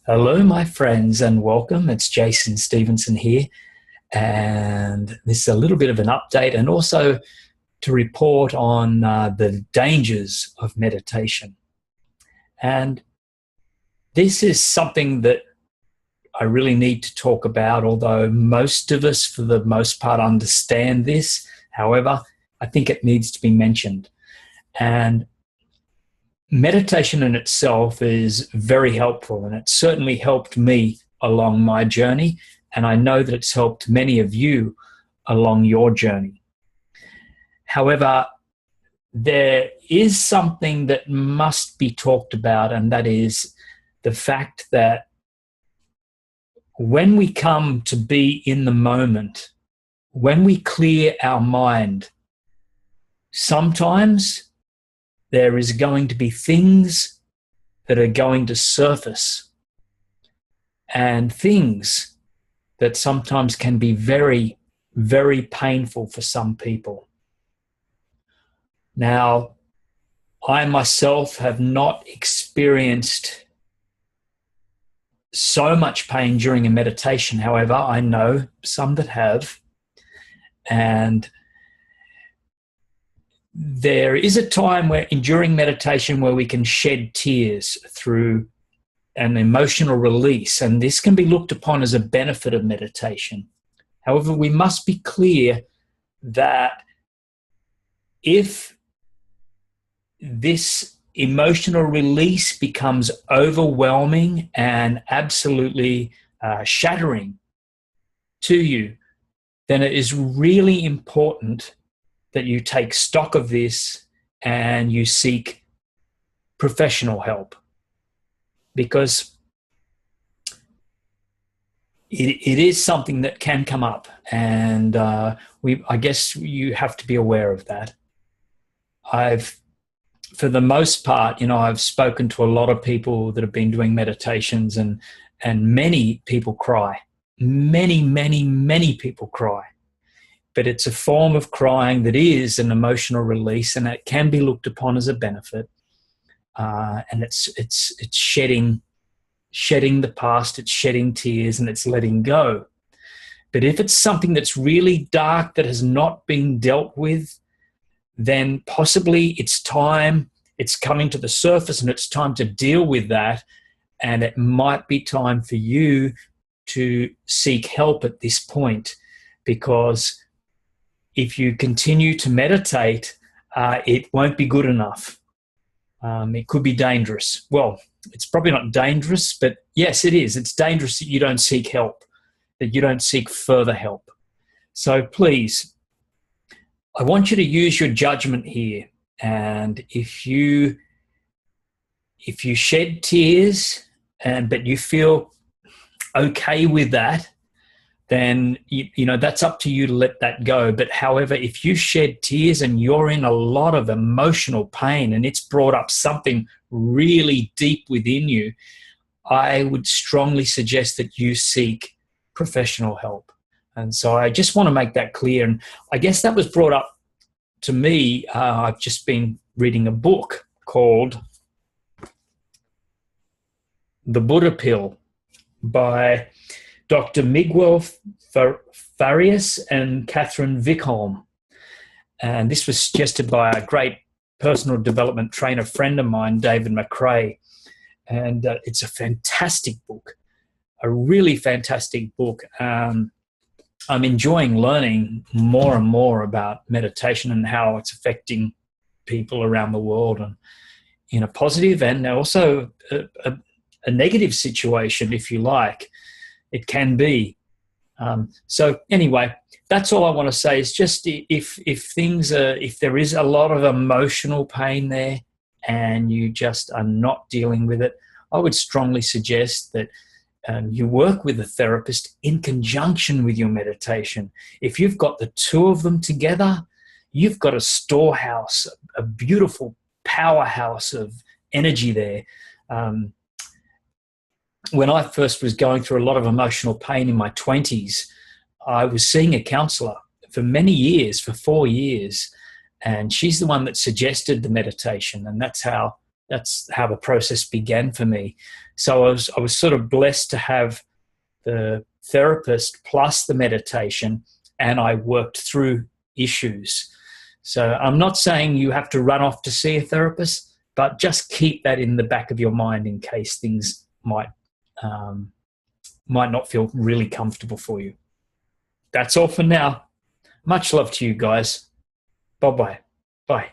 Hello, my friends, and welcome. It's Jason Stephenson here, and this is a little bit of an update and also to report on the dangers of meditation. And this is something that I really need to talk about, although most of us, for the most part, understand this. However, I think it needs to be mentioned. And meditation in itself is very helpful, and it certainly helped me along my journey, and I know that it's helped many of you along your journey. However, there is something that must be talked about, and that is the fact that when we come to be in the moment, when we clear our mind, sometimes there is going to be things that are going to surface, and things that sometimes can be very, very painful for some people. Now, I myself have not experienced so much pain during a meditation. However, I know some that have, and there is a time where during meditation where we can shed tears through an emotional release, and this can be looked upon as a benefit of meditation. However, we must be clear that if this emotional release becomes overwhelming and absolutely shattering to you, then it is really important that you take stock of this and you seek professional help, because it is something that can come up, and I guess you have to be aware of that. For the most part, I've spoken to a lot of people that have been doing meditations, and many people cry. Many people cry. But it's a form of crying that is an emotional release, and it can be looked upon as a benefit. And it's shedding the past, it's shedding tears, and it's letting go. But if it's something that's really dark that has not been dealt with, then possibly it's coming to the surface, and it's time to deal with that. And it might be time for you to seek help at this point, because if you continue to meditate, it won't be good enough. It could be dangerous. Well, it's probably not dangerous, but yes, it is. It's dangerous that you don't seek help, that you don't seek further help. So please, I want you to use your judgment here. And if you shed tears, but you feel okay with that, then that's up to you to let that go. But however, if you shed tears and you're in a lot of emotional pain and it's brought up something really deep within you, I would strongly suggest that you seek professional help. And so I just want to make that clear. And I guess that was brought up to me. I've just been reading a book called The Buddha Pill by Dr. Miguel Farias and Catherine Vickholm. And this was suggested by a great personal development trainer friend of mine, David McRae. And it's a fantastic book, a really fantastic book. I'm enjoying learning more and more about meditation and how it's affecting people around the world, and in a positive and also a negative situation, if you like. It can be. So anyway, that's all I want to say, is just if there is a lot of emotional pain there and you just are not dealing with it, I would strongly suggest that you work with a therapist in conjunction with your meditation. If you've got the two of them together, you've got a storehouse, a beautiful powerhouse of energy there. When I first was going through a lot of emotional pain in my 20s, I was seeing a counsellor for many years, for 4 years, and she's the one that suggested the meditation, and that's how That's how the process began for me. So I was sort of blessed to have the therapist plus the meditation, and I worked through issues. So I'm not saying you have to run off to see a therapist, but just keep that in the back of your mind in case things might not feel really comfortable for you. That's all for now. Much love to you guys. Bye-bye. Bye.